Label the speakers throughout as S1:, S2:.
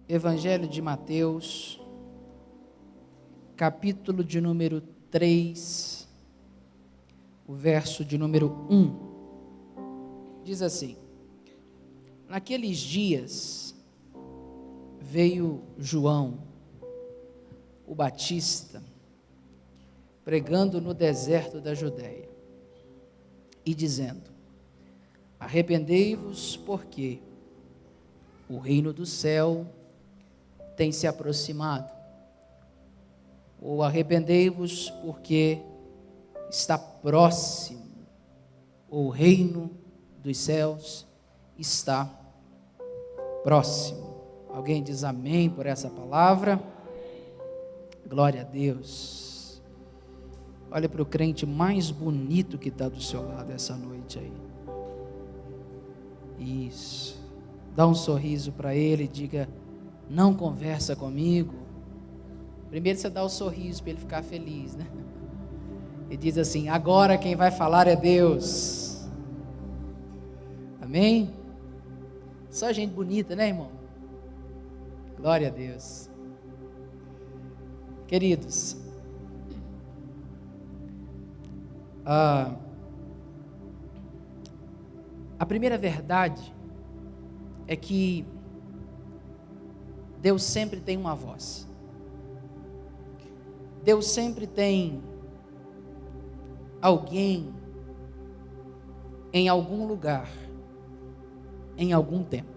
S1: Evangelho de Mateus, capítulo de número 3, o verso de número 1, diz assim: naqueles dias veio João, o Batista, pregando no deserto da Judéia, e dizendo: arrependei-vos, porque o reino do céu tem se aproximado. Ou arrependei-vos, porque está próximo, o reino dos céus está próximo. Alguém diz amém por essa palavra? Glória a Deus. Olha para o crente mais bonito que está do seu lado essa noite aí. Isso. Dá um sorriso para ele e diga: não conversa comigo. Primeiro você dá o sorriso para ele ficar feliz, né? E diz assim: agora quem vai falar é Deus. Amém? Só gente bonita, né, irmão? Glória a Deus. Queridos, a primeira verdade é que Deus sempre tem uma voz. Deus sempre tem alguém em algum lugar, em algum tempo.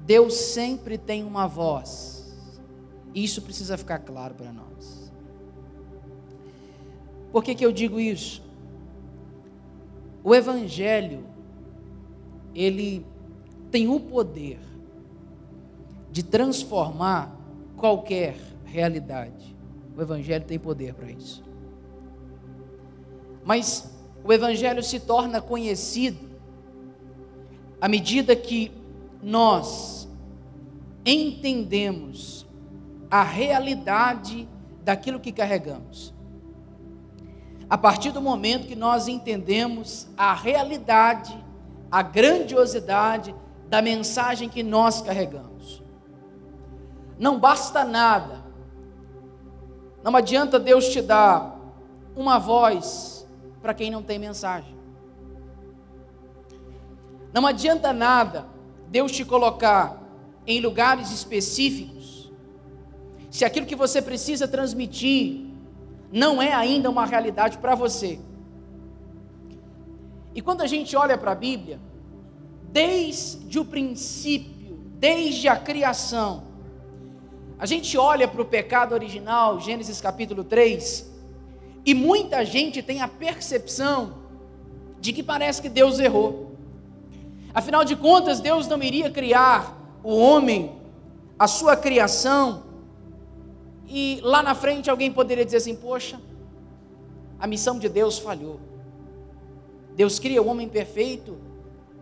S1: Deus sempre tem uma voz. Isso precisa ficar claro para nós. Por que eu digo isso? O Evangelho, ele tem o poder de transformar qualquer realidade. O Evangelho tem poder para isso. Mas o Evangelho se torna conhecido à medida que nós entendemos a realidade daquilo que carregamos. A partir do momento que nós entendemos a realidade, a grandiosidade da mensagem que nós carregamos. Não basta nada, não adianta Deus te dar uma voz para quem não tem mensagem. Não adianta nada Deus te colocar em lugares específicos, se aquilo que você precisa transmitir não é ainda uma realidade para você. E quando a gente olha para a Bíblia, desde o princípio, desde a criação, a gente olha para o pecado original, Gênesis capítulo 3, e muita gente tem a percepção de que parece que Deus errou. Afinal de contas, Deus não iria criar o homem, a sua criação, e lá na frente alguém poderia dizer assim: poxa, a missão de Deus falhou. Deus cria o homem perfeito,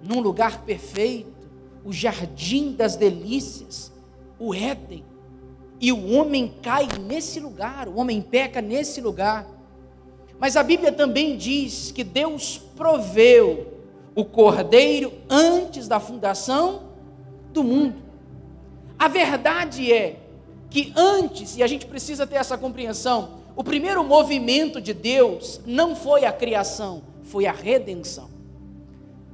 S1: num lugar perfeito, o jardim das delícias, o Éden, e o homem cai nesse lugar, o homem peca nesse lugar. Mas a Bíblia também diz que Deus proveu o cordeiro antes da fundação do mundo. A verdade é que antes, e a gente precisa ter essa compreensão, o primeiro movimento de Deus não foi a criação, foi a redenção.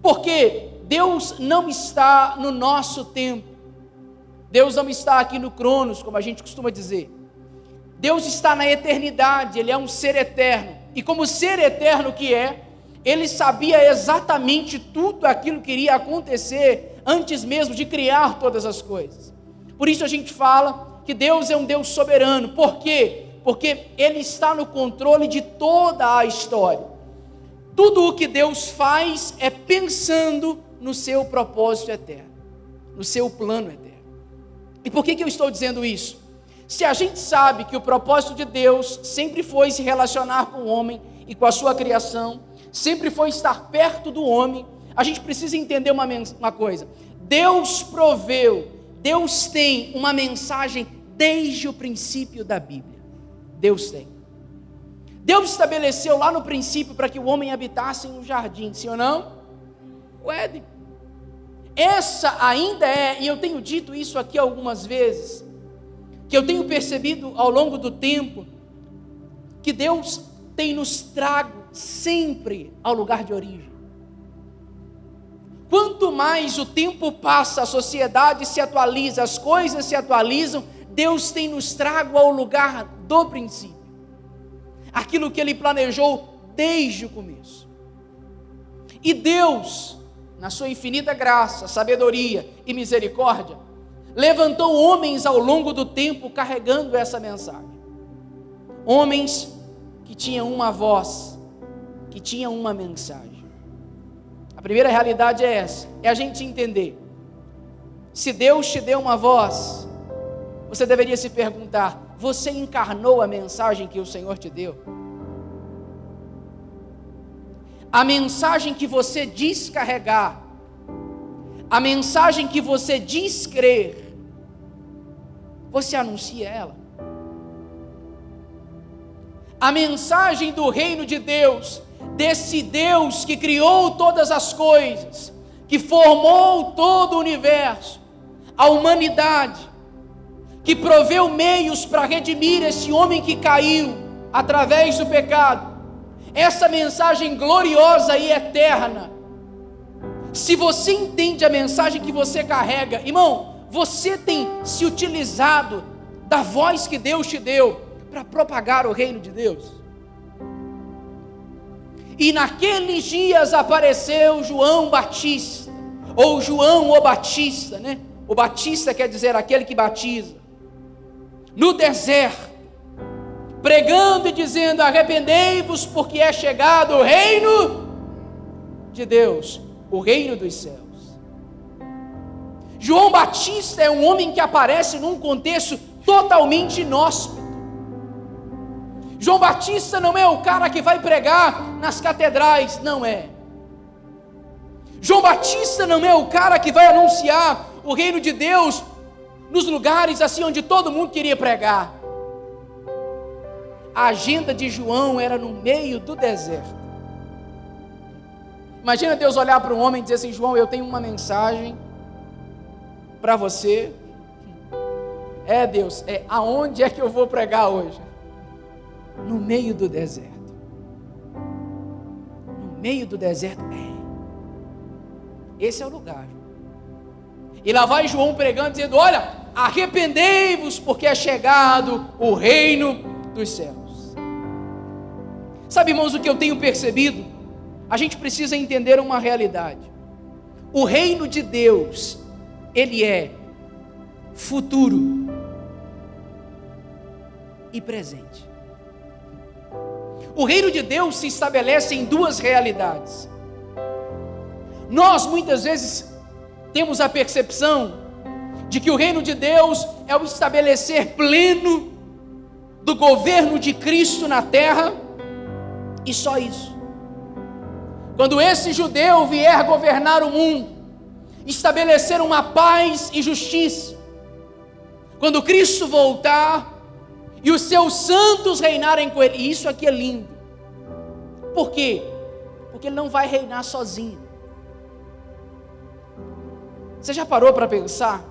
S1: Porque Deus não está no nosso tempo. Deus não está aqui no Cronos, como a gente costuma dizer. Deus está na eternidade, Ele é um ser eterno. E como ser eterno que é, Ele sabia exatamente tudo aquilo que iria acontecer antes mesmo de criar todas as coisas. Por isso a gente fala que Deus é um Deus soberano. Por quê? Porque Ele está no controle de toda a história. Tudo o que Deus faz é pensando no seu propósito eterno, no seu plano eterno. E por que eu estou dizendo isso? Se a gente sabe que o propósito de Deus sempre foi se relacionar com o homem e com a sua criação, sempre foi estar perto do homem, a gente precisa entender uma coisa: Deus proveu, Deus tem uma mensagem desde o princípio da Bíblia. Deus tem. Deus estabeleceu lá no princípio para que o homem habitasse em um jardim, sim ou não? O Éden. essa ainda é, e eu tenho dito isso aqui algumas vezes, que eu tenho percebido ao longo do tempo, que Deus tem nos trago sempre ao lugar de origem. Quanto mais o tempo passa, a sociedade se atualiza, as coisas se atualizam, Deus tem nos trago ao lugar do princípio. Aquilo que Ele planejou desde o começo. E Deus, na sua infinita graça, sabedoria e misericórdia, levantou homens ao longo do tempo carregando essa mensagem. Homens que tinham uma voz, que tinham uma mensagem. A primeira realidade é essa, é a gente entender. Se Deus te deu uma voz, você deveria se perguntar: você encarnou a mensagem que o Senhor te deu? A mensagem que você diz carregar, a mensagem que você diz crer, você anuncia ela? A mensagem do reino de Deus, desse Deus que criou todas as coisas, que formou todo o universo, a humanidade, que proveu meios para redimir esse homem que caiu através do pecado, essa mensagem gloriosa e eterna. Se você entende a mensagem que você carrega, irmão, você tem se utilizado da voz que Deus te deu para propagar o reino de Deus. E naqueles dias apareceu João Batista, ou João o Batista, né? O Batista quer dizer aquele que batiza, no deserto, pregando e dizendo: arrependei-vos, porque é chegado o reino de Deus, o reino dos céus. João Batista é um homem que aparece num contexto totalmente inóspito. João Batista não é o cara que vai pregar nas catedrais, não é. João Batista não é o cara que vai anunciar o reino de Deus nos lugares assim onde todo mundo queria pregar. A agenda de João era no meio do deserto. Imagina Deus olhar para um homem e dizer assim: João, eu tenho uma mensagem para você. É, Deus, aonde é que eu vou pregar hoje? No meio do deserto. No meio do deserto. Esse é o lugar. E lá vai João pregando, dizendo: olha, arrependei-vos, porque é chegado o reino dos céus. Sabe, irmãos, o que eu tenho percebido? A gente precisa entender uma realidade. O reino de Deus, ele é futuro e presente. O reino de Deus se estabelece em duas realidades. Nós muitas vezes temos a percepção de que o reino de Deus é o estabelecer pleno do governo de Cristo na terra, e só isso. Quando esse judeu vier governar o mundo, estabelecer uma paz e justiça, quando Cristo voltar e os seus santos reinarem com ele, e isso aqui é lindo. Por quê? Porque ele não vai reinar sozinho. Você já parou para pensar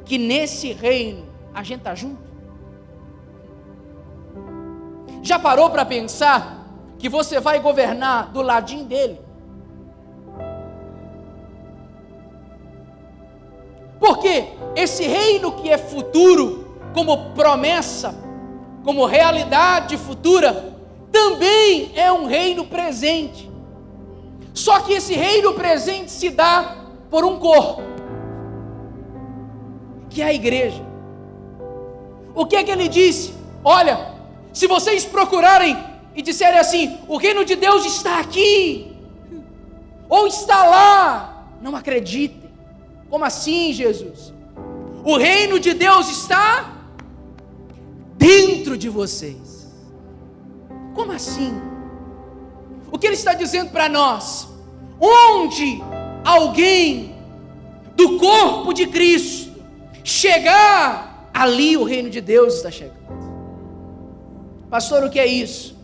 S1: que nesse reino a gente está junto? Já parou para pensar que você vai governar do ladinho dele? Porque esse reino que é futuro, como promessa, como realidade futura, também é um reino presente. Só que esse reino presente se dá por um corpo, que é a igreja. O que é que ele disse? Olha, se vocês procurarem e disserem assim: o reino de Deus está aqui, ou está lá, não acreditem. Como assim, Jesus? O reino de Deus está dentro de vocês. Como assim? O que ele está dizendo para nós? Onde alguém do corpo de Cristo chegar, ali o reino de Deus está chegando. Pastor, o que é isso?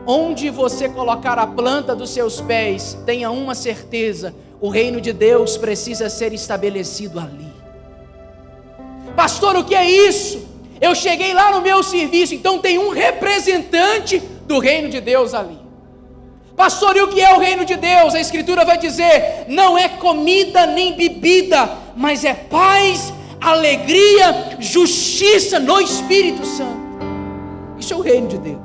S1: Onde você colocar a planta dos seus pés, tenha uma certeza: o reino de Deus precisa ser estabelecido ali. Pastor, o que é isso? Eu cheguei lá no meu serviço, então tem um representante do reino de Deus ali. Pastor, e o que é o reino de Deus? A Escritura vai dizer, não é comida nem bebida, mas é paz, alegria, justiça no Espírito Santo. Isso é o reino de Deus.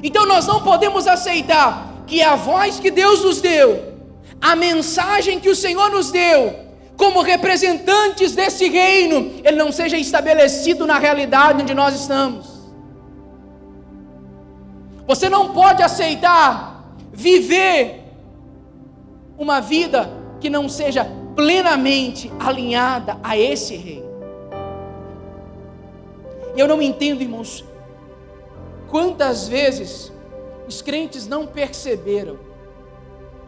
S1: Então nós não podemos aceitar que a voz que Deus nos deu, a mensagem que o Senhor nos deu, como representantes desse reino, ele não seja estabelecido na realidade onde nós estamos. Você não pode aceitar viver uma vida que não seja plenamente alinhada a esse reino. Eu não entendo, irmãos, quantas vezes os crentes não perceberam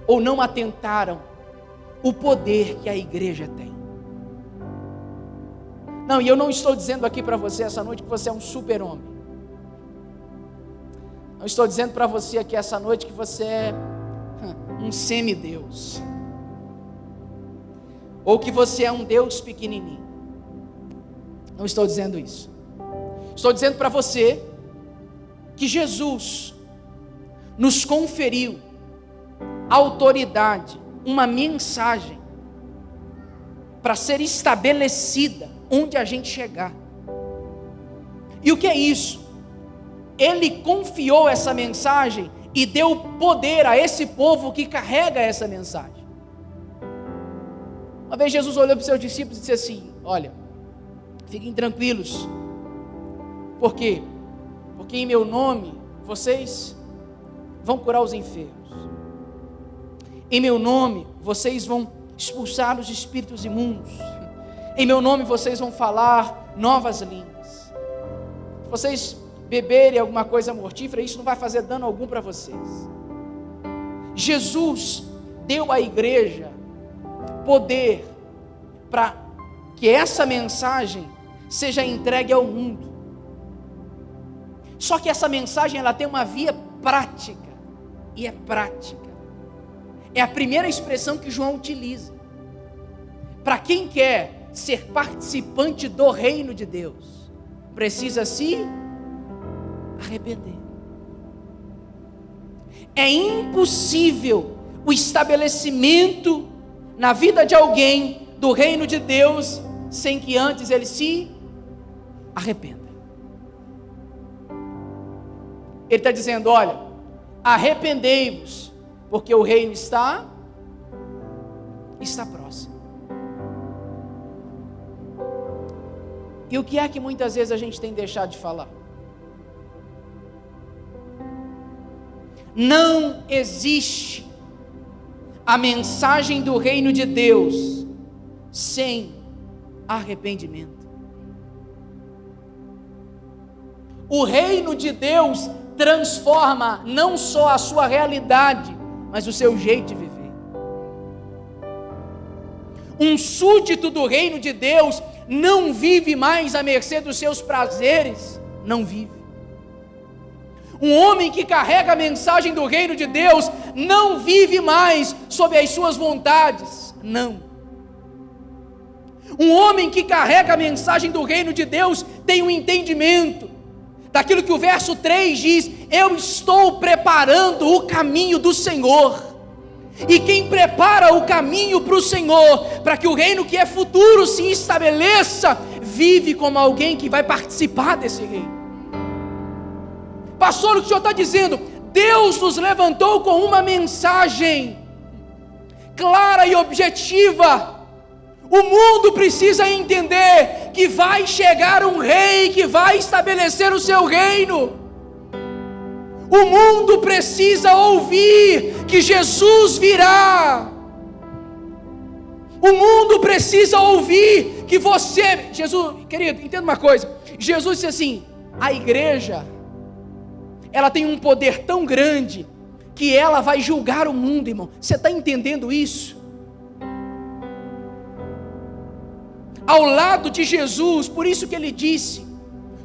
S1: ou não atentaram o poder que a igreja tem. Não, e eu não estou dizendo aqui para você essa noite que você é um super-homem. Não estou dizendo para você aqui essa noite que você é um semideus, ou que você é um Deus pequenininho. Não estou dizendo isso. Estou dizendo para você que Jesus nos conferiu autoridade, uma mensagem para ser estabelecida onde a gente chegar. E o que é isso? Ele confiou essa mensagem e deu poder a esse povo que carrega essa mensagem. Uma vez Jesus olhou para os seus discípulos e disse assim: olha, fiquem tranquilos. Por quê? Porque em meu nome vocês vão curar os enfermos. Em meu nome vocês vão expulsar os espíritos imundos. Em meu nome vocês vão falar novas línguas. Se vocês beberem alguma coisa mortífera, isso não vai fazer dano algum para vocês. Jesus deu à igreja poder para que essa mensagem seja entregue ao mundo. Só que essa mensagem ela tem uma via prática, e é prática. É a primeira expressão que João utiliza. Para quem quer ser participante do reino de Deus, precisa se arrepender. É impossível o estabelecimento na vida de alguém do reino de Deus sem que antes ele se arrependa. Ele está dizendo: olha, arrependei-vos, porque o reino está próximo. E o que é que muitas vezes a gente tem deixado de falar? Não existe a mensagem do reino de Deus sem arrependimento. O reino de Deus transforma não só a sua realidade, mas o seu jeito de viver. Um súdito do reino de Deus não vive mais à mercê dos seus prazeres, não vive. Um homem que carrega a mensagem do reino de Deus não vive mais sob as suas vontades, não. Um homem que carrega a mensagem do reino de Deus tem um entendimento daquilo que o verso 3 diz: eu estou preparando o caminho do Senhor. E quem prepara o caminho para o Senhor, para que o reino que é futuro se estabeleça, vive como alguém que vai participar desse reino. Pastor, o que o senhor está dizendo? Deus nos levantou com uma mensagem clara e objetiva. O mundo precisa entender que vai chegar um rei que vai estabelecer o seu reino. O mundo precisa ouvir que Jesus virá. O mundo precisa ouvir que você... Jesus, querido, entenda uma coisa. Jesus disse assim: a igreja, ela tem um poder tão grande que ela vai julgar o mundo, irmão. Você está entendendo isso? Ao lado de Jesus, por isso que ele disse: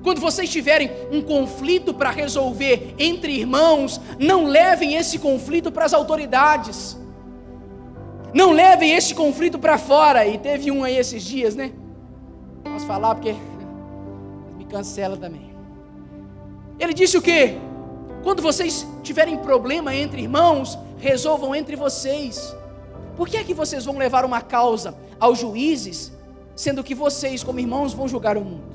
S1: quando vocês tiverem um conflito para resolver entre irmãos, não levem esse conflito para as autoridades. Não levem esse conflito para fora. E teve um aí esses dias, né? Posso falar porque me cancela também. Ele disse o quê? Quando vocês tiverem problema entre irmãos, resolvam entre vocês. Por que é que vocês vão levar uma causa aos juízes, sendo que vocês, como irmãos, vão julgar o mundo?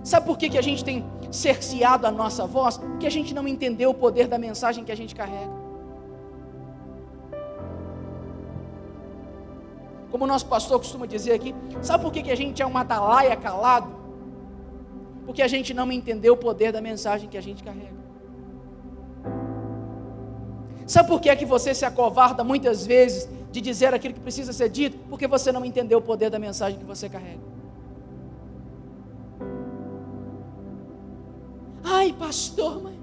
S1: Sabe por que a gente tem cerceado a nossa voz? Porque a gente não entendeu o poder da mensagem que a gente carrega. Como o nosso pastor costuma dizer aqui, sabe por que a gente é um atalaia calado? Porque a gente não entendeu o poder da mensagem que a gente carrega. Sabe por que você se acovarda muitas vezes de dizer aquilo que precisa ser dito? Porque você não entendeu o poder da mensagem que você carrega. Ai, pastor, mas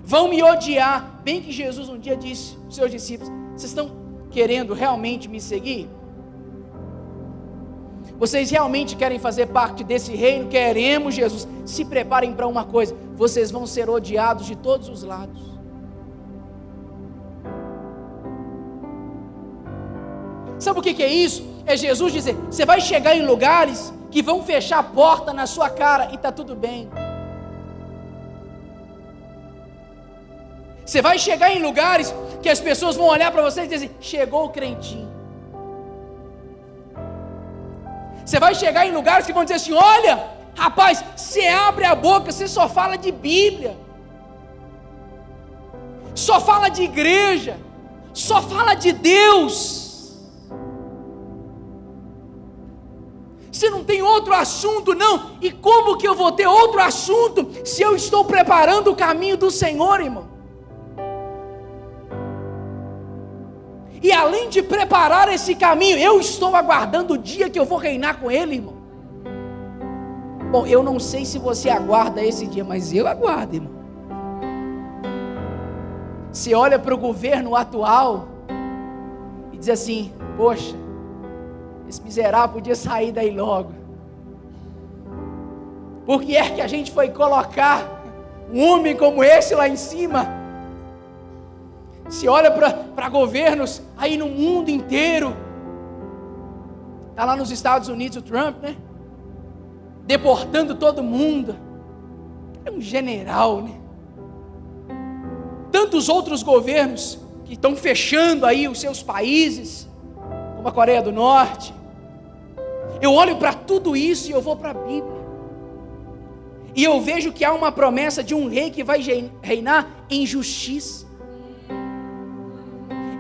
S1: vão me odiar. Bem que Jesus um dia disse aos seus discípulos: vocês estão querendo realmente me seguir? Vocês realmente querem fazer parte desse reino? Queremos, Jesus. Se preparem para uma coisa: vocês vão ser odiados de todos os lados. Sabe o que é isso? É Jesus dizer: você vai chegar em lugares que vão fechar a porta na sua cara e está tudo bem. Você vai chegar em lugares que as pessoas vão olhar para você e dizer: chegou o crentinho. Você vai chegar em lugares que vão dizer assim: olha, rapaz, você abre a boca, você só fala de Bíblia, só fala de igreja, só fala de Deus. Você não tem outro assunto, não. E como que eu vou ter outro assunto se eu estou preparando o caminho do Senhor, irmão? E além de preparar esse caminho, eu estou aguardando o dia que eu vou reinar com Ele, irmão. Bom, eu não sei se você aguarda esse dia, mas eu aguardo, irmão. Você olha para o governo atual e diz assim: poxa, esse miserável podia sair daí logo. Por que é que a gente foi colocar um homem como esse lá em cima? Se olha para governos aí no mundo inteiro, está lá nos Estados Unidos o Trump, né? Deportando todo mundo. É um general, né? Tantos outros governos que estão fechando aí os seus países, como a Coreia do Norte. Eu olho para tudo isso e eu vou para a Bíblia. E eu vejo que há uma promessa de um rei que vai reinar em justiça.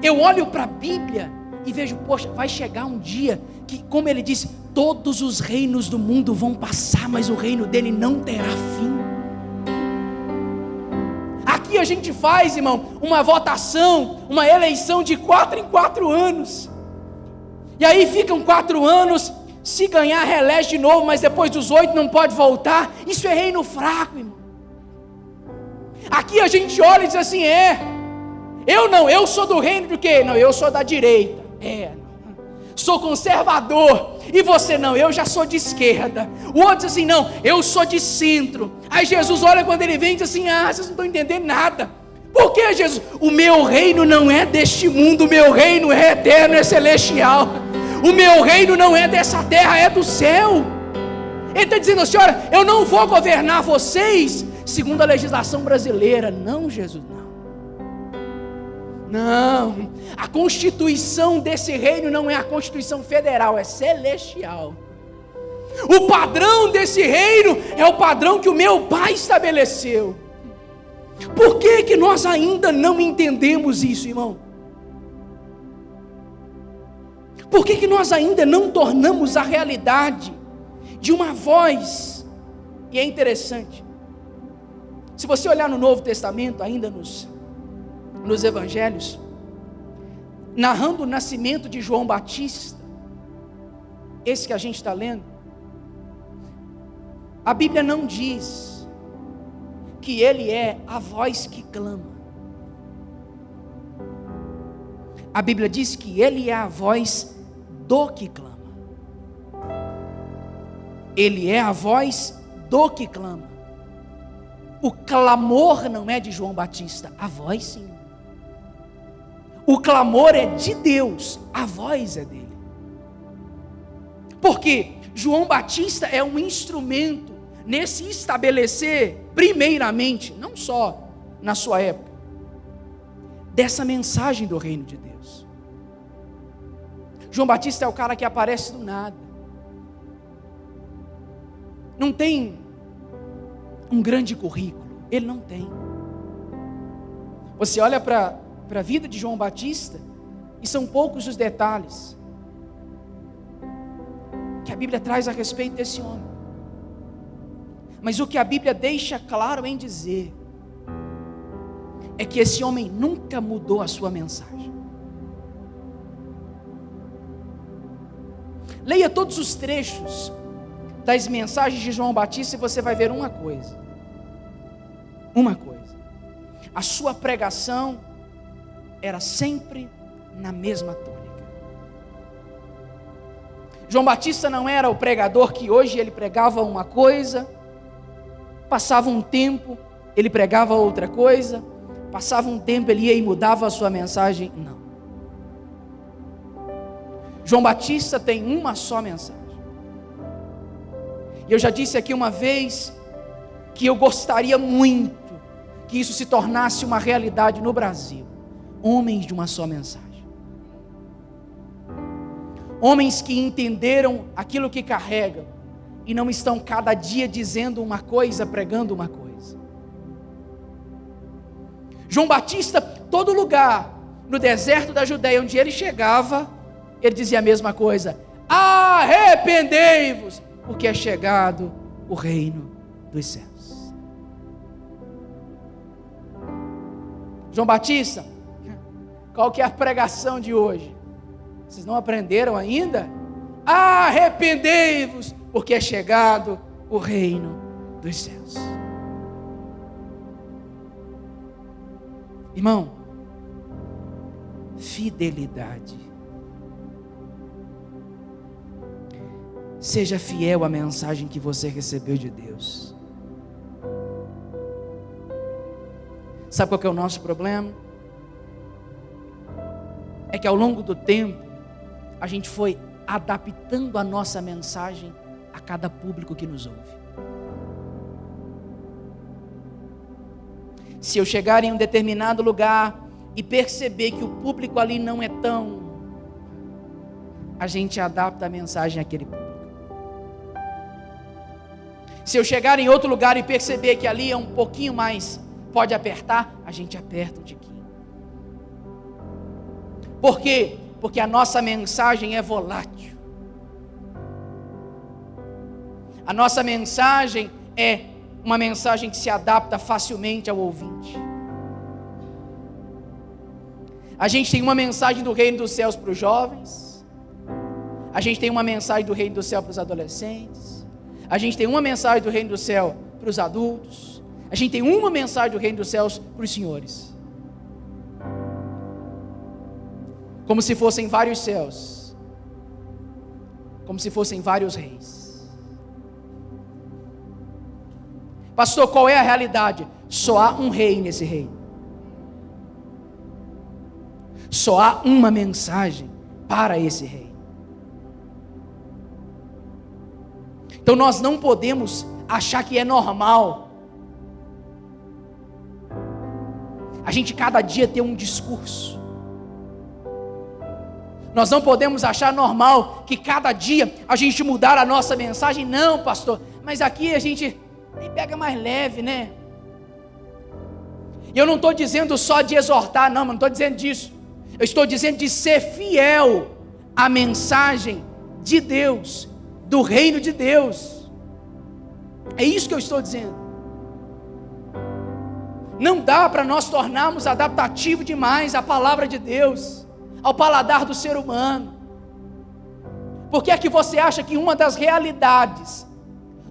S1: Eu olho para a Bíblia e vejo, poxa, vai chegar um dia que, como ele disse, todos os reinos do mundo vão passar, mas o reino dele não terá fim. Aqui a gente faz, irmão, uma votação, uma eleição de 4 em 4 anos. E aí ficam 4 anos, se ganhar reelege de novo, mas depois dos 8 não pode voltar. Isso é reino fraco, irmão. Aqui a gente olha e diz assim: eu sou do reino do quê? Não, eu sou da direita. Sou conservador. E você não, eu já sou de esquerda. O outro diz assim: não, eu sou de centro. Aí Jesus olha quando ele vem e diz assim: vocês não estão entendendo nada. Por que, Jesus? O meu reino não é deste mundo, o meu reino é eterno, é celestial. O meu reino não é dessa terra, é do céu. Ele está dizendo assim: olha, eu não vou governar vocês segundo a legislação brasileira. Não, Jesus, não. Não, a constituição desse reino não é a constituição federal, é celestial. O padrão desse reino é o padrão que o meu Pai estabeleceu. Por que nós ainda não entendemos isso, irmão? Por que nós ainda não tornamos a realidade de uma voz? E é interessante, se você olhar no Novo Testamento, ainda nos Evangelhos, narrando o nascimento de João Batista, esse que a gente está lendo, a Bíblia não diz que ele é a voz que clama. A Bíblia diz que ele é a voz do que clama. Ele é a voz do que clama. o clamor não é de João Batista, a voz sim. O clamor é de Deus, a voz é dele. Porque João Batista é um instrumento nesse estabelecer, primeiramente, não só na sua época, dessa mensagem do reino de Deus. João Batista é o cara que aparece do nada. Não tem um grande currículo, ele não tem. Você olha para a vida de João Batista e são poucos os detalhes que a Bíblia traz a respeito desse homem. Mas o que a Bíblia deixa claro em dizer é que esse homem nunca mudou a sua mensagem. Leia todos os trechos das mensagens de João Batista e você vai ver uma coisa. A sua pregação era sempre na mesma tônica. João Batista não era o pregador que hoje ele pregava uma coisa, passava um tempo, ele pregava outra coisa, passava um tempo, ele ia e mudava a sua mensagem. Não. João Batista tem uma só mensagem. E eu já disse aqui uma vez que eu gostaria muito que isso se tornasse uma realidade no Brasil. Homens de uma só mensagem. Homens que entenderam aquilo que carregam e não estão cada dia dizendo uma coisa, pregando uma coisa. João Batista, todo lugar, no deserto da Judeia, onde ele chegava, ele dizia a mesma coisa: arrependei-vos, porque é chegado o reino dos céus. João Batista, qual que é a pregação de hoje? Vocês não aprenderam ainda? Arrependei-vos, porque é chegado o reino dos céus. Irmão, fidelidade. Seja fiel à mensagem que você recebeu de Deus. Sabe qual que é o nosso problema? É que ao longo do tempo, a gente foi adaptando a nossa mensagem a cada público que nos ouve. Se eu chegar em um determinado lugar e perceber que o público ali não é tão, a gente adapta a mensagem àquele público. Se eu chegar em outro lugar e perceber que ali é um pouquinho mais, pode apertar, a gente aperta um tiquinho. Por quê? Porque a nossa mensagem é volátil. A nossa mensagem é uma mensagem que se adapta facilmente ao ouvinte. A gente tem uma mensagem do reino dos céus para os jovens. A gente tem uma mensagem do reino do céu para os adolescentes. A gente tem uma mensagem do reino do céu para os adultos. A gente tem uma mensagem do reino dos céus para os senhores. Como se fossem vários céus. Como se fossem vários reis. Pastor, qual é a realidade? Só há um rei nesse reino. Só há uma mensagem para esse rei. Então nós não podemos achar que é normal a gente cada dia ter um discurso. Nós não podemos achar normal que cada dia a gente mudar a nossa mensagem. Não, pastor, mas aqui a gente pega mais leve, né? E eu não estou dizendo só de exortar, não estou dizendo disso. Eu estou dizendo de ser fiel à mensagem de Deus, do reino de Deus. É isso que eu estou dizendo. Não dá para nós tornarmos adaptativo demais a palavra de Deus ao paladar do ser humano. Por que é que você acha que uma das realidades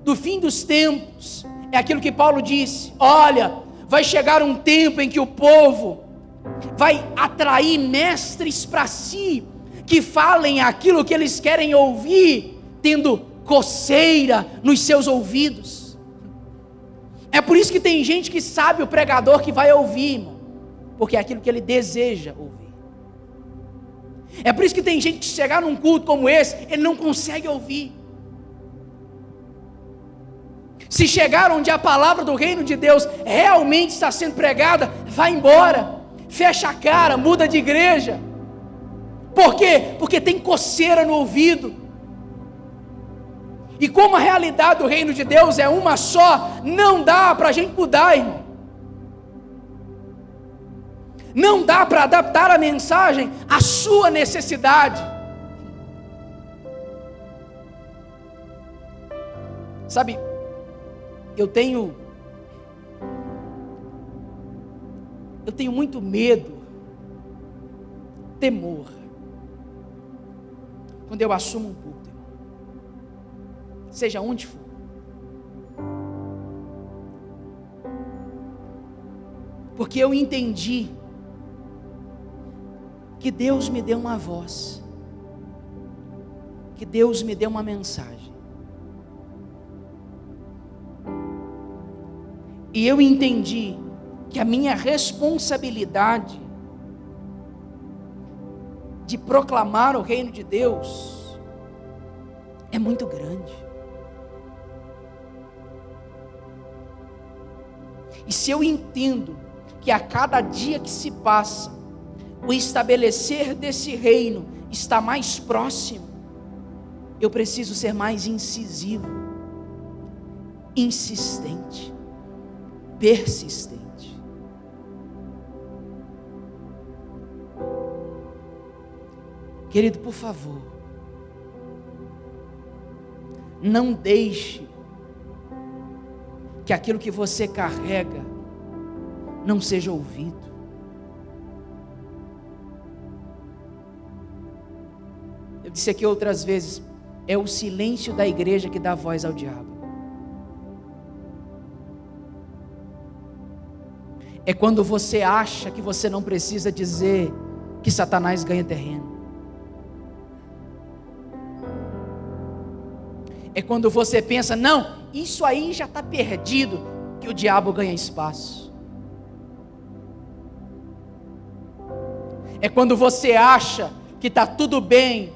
S1: do fim dos tempos é aquilo que Paulo disse? Olha, vai chegar um tempo em que o povo vai atrair mestres para si, que falem aquilo que eles querem ouvir, tendo coceira nos seus ouvidos. É por isso que tem gente que sabe o pregador que vai ouvir, irmão, porque é aquilo que ele deseja ouvir. É por isso que tem gente que chegar num culto como esse, ele não consegue ouvir. Se chegar onde a palavra do reino de Deus realmente está sendo pregada, vai embora, fecha a cara, muda de igreja. Por quê? Porque tem coceira no ouvido. E como a realidade do reino de Deus é uma só, não dá para a gente mudar, irmão. Não dá para adaptar a mensagem à sua necessidade. Sabe, eu tenho muito medo, temor, quando eu assumo um púlpito, irmão, seja onde for. Porque eu entendi que Deus me deu uma voz, que Deus me deu uma mensagem, e eu entendi que a minha responsabilidade de proclamar o reino de Deus é muito grande. E se eu entendo que a cada dia que se passa, o estabelecer desse reino está mais próximo, eu preciso ser mais incisivo, insistente, persistente. Querido, por favor, não deixe que aquilo que você carrega não seja ouvido. Eu disse aqui outras vezes, é o silêncio da igreja que dá voz ao diabo. É quando você acha que você não precisa dizer que Satanás ganha terreno. É quando você pensa, não, isso aí já está perdido, que o diabo ganha espaço. É quando você acha que está tudo bem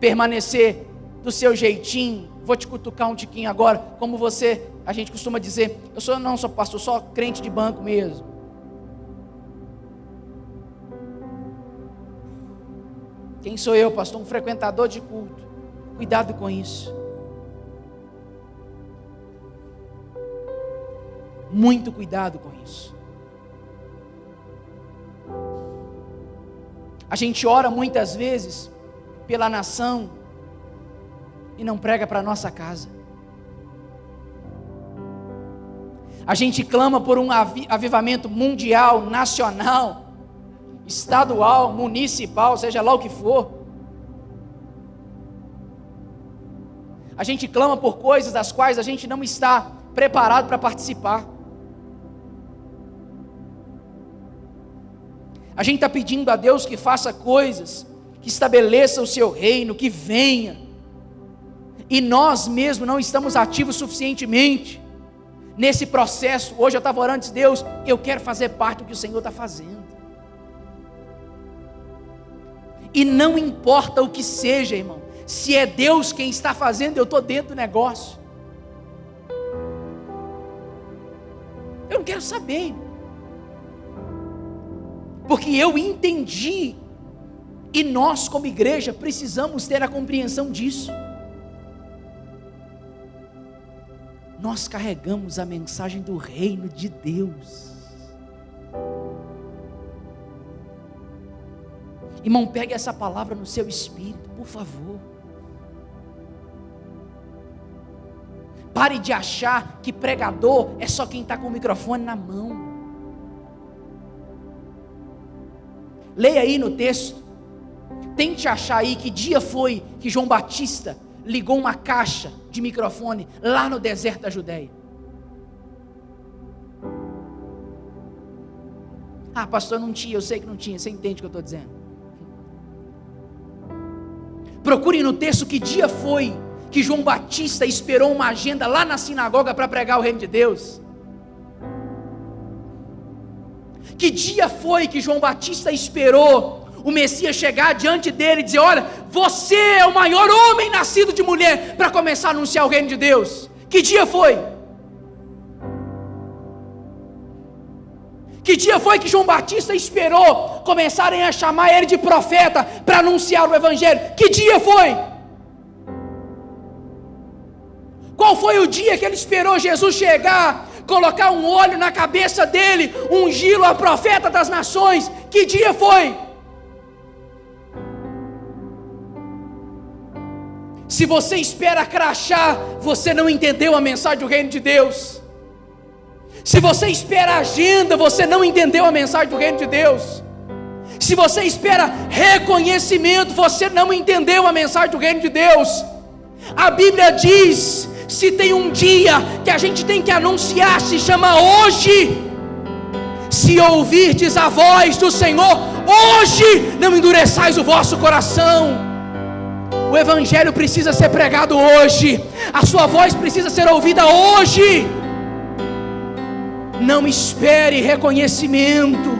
S1: permanecer do seu jeitinho. Vou te cutucar um tiquinho agora, como a gente costuma dizer, não sou pastor, só crente de banco mesmo. Quem sou eu, pastor? Um frequentador de culto. Cuidado com isso. Muito cuidado com isso. A gente ora muitas vezes pela nação e não prega para a nossa casa. A gente clama por um avivamento mundial, nacional, estadual, municipal, seja lá o que for. A gente clama por coisas das quais a gente não está preparado para participar. A gente está pedindo a Deus que faça coisas, que estabeleça o seu reino, que venha, e nós mesmos não estamos ativos suficientemente nesse processo. Hoje eu estava orando, disse, Deus, eu quero fazer parte do que o Senhor está fazendo, e não importa o que seja, irmão, se é Deus quem está fazendo, eu estou dentro do negócio. Eu não quero saber, irmão, porque eu entendi, e nós como igreja precisamos ter a compreensão disso. Nós carregamos a mensagem do reino de Deus. Irmão, pegue essa palavra no seu espírito, por favor. Pare de achar que pregador é só quem está com o microfone na mão. Leia aí no texto. Tente achar aí que dia foi que João Batista ligou uma caixa de microfone lá no deserto da Judéia. Ah, pastor, não tinha, eu sei que não tinha, você entende o que eu estou dizendo. Procure no texto que dia foi que João Batista esperou uma agenda lá na sinagoga para pregar o reino de Deus? Que dia foi que João Batista esperou o Messias chegar diante dele e dizer: olha, você é o maior homem nascido de mulher, para começar a anunciar o reino de Deus? Que dia foi? Que dia foi que João Batista esperou começarem a chamar ele de profeta para anunciar o evangelho? Que dia foi? Qual foi o dia que ele esperou Jesus chegar, colocar um óleo na cabeça dele, ungí-lo a profeta das nações? Que dia foi? Se você espera crachá, você não entendeu a mensagem do reino de Deus. Se você espera agenda, você não entendeu a mensagem do reino de Deus. Se você espera reconhecimento, você não entendeu a mensagem do reino de Deus. A Bíblia diz: se tem um dia que a gente tem que anunciar, se chama hoje. Se ouvirdes a voz do Senhor, hoje não endureçais o vosso coração. O evangelho precisa ser pregado hoje. A sua voz precisa ser ouvida hoje. Não espere reconhecimento.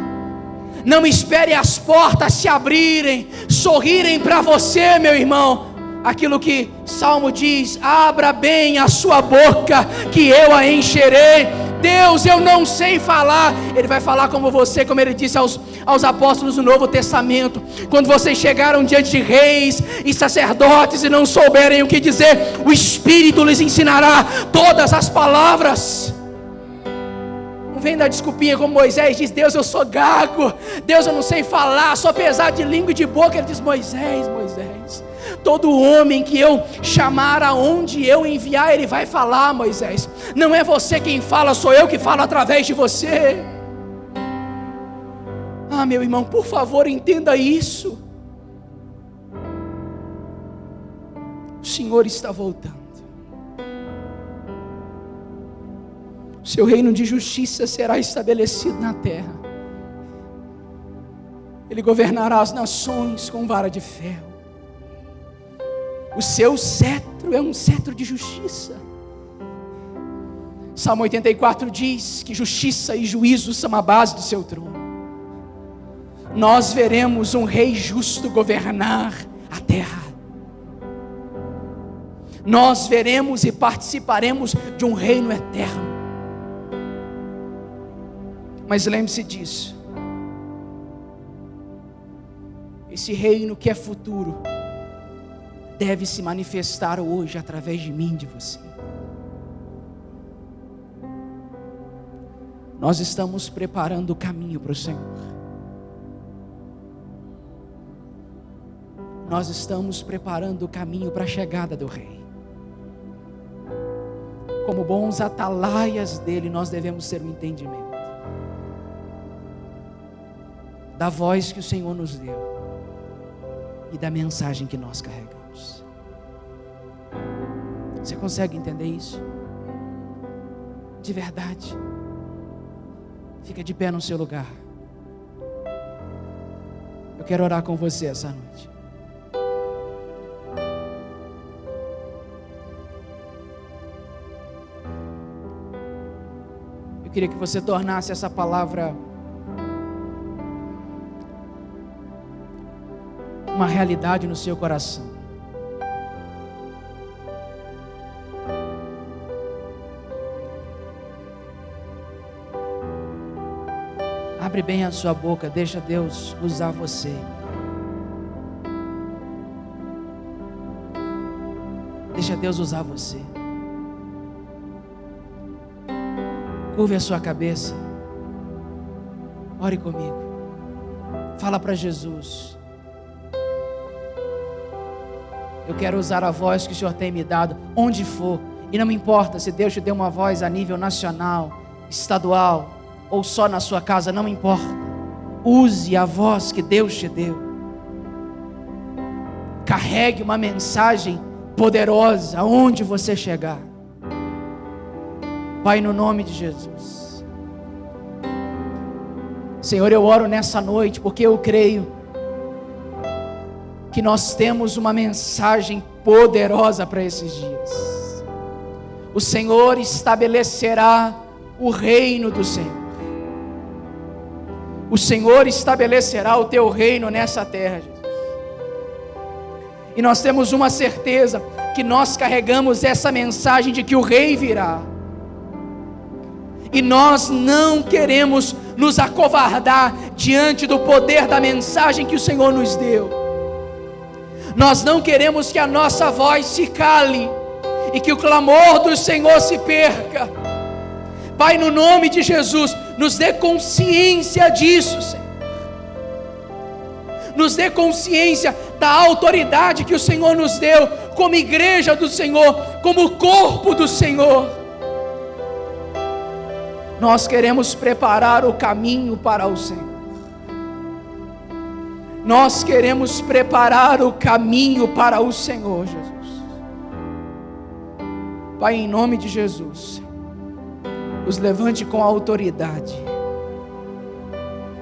S1: Não espere as portas se abrirem, sorrirem para você, meu irmão. Aquilo que Salmo diz: abra bem a sua boca, que eu a encherei. Deus, eu não sei falar. Ele vai falar como você, como ele disse aos apóstolos do Novo Testamento: quando vocês chegaram diante de reis e sacerdotes e não souberem o que dizer, o Espírito lhes ensinará todas as palavras. Não vem dar desculpinha como Moisés diz: Deus, eu sou gago, Deus, eu não sei falar, sou pesado de língua e de boca. Ele diz: Moisés, todo homem que eu chamar, aonde eu enviar, ele vai falar. Moisés, não é você quem fala, sou eu que falo através de você. Ah, meu irmão, por favor, entenda isso. O Senhor está voltando. O seu reino de justiça será estabelecido na terra. Ele governará as nações com vara de ferro. O seu cetro é um cetro de justiça. Salmo 84 diz que justiça e juízo são a base do seu trono. Nós veremos um rei justo governar a terra. Nós veremos e participaremos de um reino eterno. Mas lembre-se disso: esse reino que é futuro deve se manifestar hoje através de mim, de você. Nós estamos preparando o caminho para o Senhor. Nós estamos preparando o caminho para a chegada do Rei. Como bons atalaias dele, nós devemos ter um entendimento da voz que o Senhor nos deu e da mensagem que nós carregamos. Você consegue entender isso? De verdade. Fica de pé no seu lugar. Eu quero orar com você essa noite. Eu queria que você tornasse essa palavra uma realidade no seu coração. Abre bem a sua boca, deixa Deus usar você. Deixa Deus usar você. Curve a sua cabeça. Ore comigo. Fala para Jesus: eu quero usar a voz que o Senhor tem me dado, onde for. E não me importa se Deus te deu uma voz a nível nacional, estadual, ou só na sua casa, não importa. Use a voz que Deus te deu. Carregue uma mensagem poderosa aonde você chegar. Pai, no nome de Jesus. Senhor, eu oro nessa noite porque eu creio que nós temos uma mensagem poderosa para esses dias. O Senhor estabelecerá o reino do Senhor. O Senhor estabelecerá o teu reino nessa terra, Jesus. E nós temos uma certeza, que nós carregamos essa mensagem de que o Rei virá. E nós não queremos nos acovardar diante do poder da mensagem que o Senhor nos deu. Nós não queremos que a nossa voz se cale e que o clamor do Senhor se perca. Pai, no nome de Jesus, nos dê consciência disso, Senhor. Nos dê consciência da autoridade que o Senhor nos deu, como igreja do Senhor, como corpo do Senhor. Nós queremos preparar o caminho para o Senhor. Nós queremos preparar o caminho para o Senhor, Jesus. Pai, em nome de Jesus, nos levante com autoridade,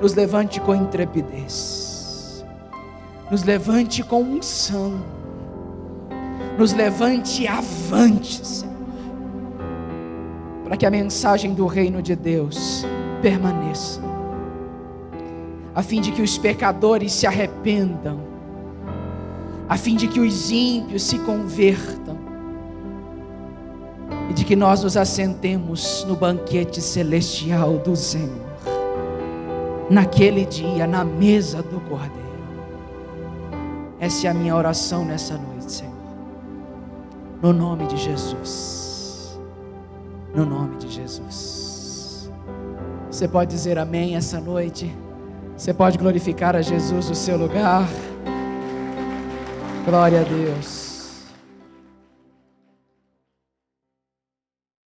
S1: nos levante com intrepidez, nos levante com unção, nos levante avante, Senhor, para que a mensagem do reino de Deus permaneça, a fim de que os pecadores se arrependam, a fim de que os ímpios se convertam, e de que nós nos assentemos no banquete celestial do Senhor, naquele dia, na mesa do Cordeiro. Essa é a minha oração nessa noite, Senhor, no nome de Jesus, no nome de Jesus. Você pode dizer amém essa noite? Você pode glorificar a Jesus no seu lugar? Glória a Deus.